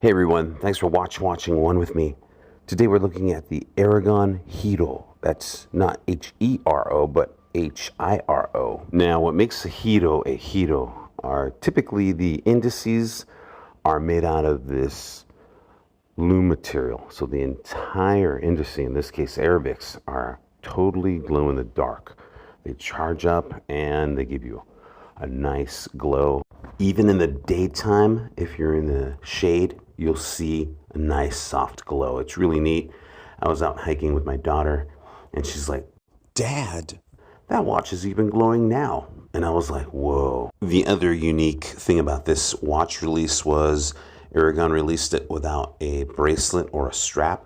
Hey everyone, thanks for watching one with me. Today we're looking at the Aragon Hero. That's not H-E-R-O, but H-I-R-O. Now, what makes a Hero are typically the indices are made out of this loom material. So the entire indice, in this case Arabics, are totally glow in the dark. They charge up and they give you a nice glow. Even in the daytime, if you're in the shade, you'll see a nice soft glow. It's really neat. I was out hiking with my daughter and she's like, "Dad, that watch is even glowing now." And I was like, whoa. The other unique thing about this watch release was Aragon released it without a bracelet or a strap.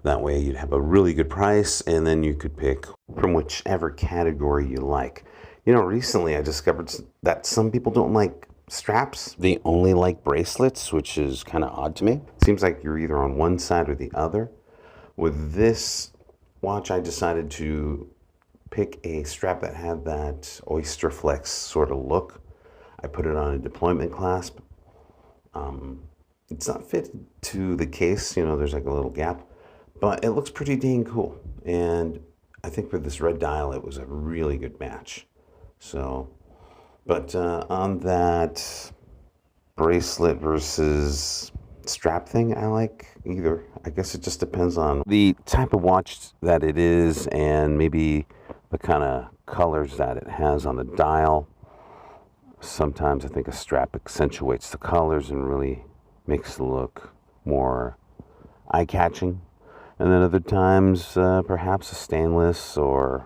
That way you'd have a really good price and then you could pick from whichever category you like. You know, recently I discovered that some people don't like straps. They only like bracelets, which is kind of odd to me. Seems like you're either on one side or the other. With this watch, I decided to pick a strap that had that oyster flex sort of look. I put it on a deployment clasp. It's not fitted to the case, you know, there's like a little gap, but it looks pretty dang cool. And I think for this red dial, it was a really good match. So, but on that bracelet versus strap thing, I like either. I guess it just depends on the type of watch that it is and maybe the kind of colors that it has on the dial. Sometimes I think a strap accentuates the colors and really makes it look more eye-catching. And then other times, perhaps a stainless or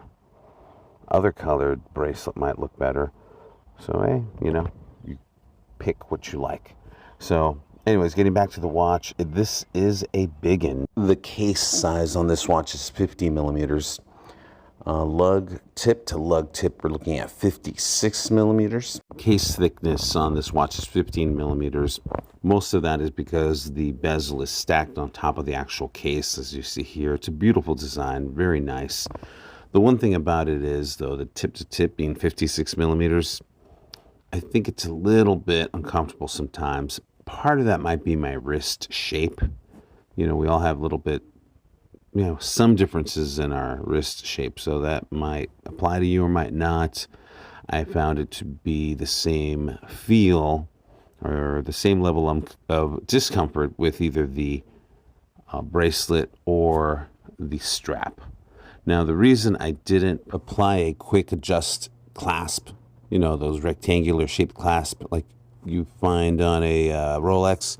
other colored bracelet might look better. So, hey, you know, you pick what you like. So, anyways, getting back to the watch, this is a biggin. The case size on this watch is 50 millimeters. Lug tip to lug tip, we're looking at 56 millimeters. Case thickness on this watch is 15 millimeters. Most of that is because the bezel is stacked on top of the actual case, as you see here. It's a beautiful design, very nice. The one thing about it is, though, the tip to tip being 56 millimeters, I think it's a little bit uncomfortable sometimes. Part of that might be my wrist shape. You know, we all have a little bit, you know, some differences in our wrist shape, so that might apply to you or might not. I found it to be the same feel or the same level of discomfort with either the bracelet or the strap. Now, the reason I didn't apply a quick adjust clasp, you know, those rectangular shaped clasp like you find on a Rolex,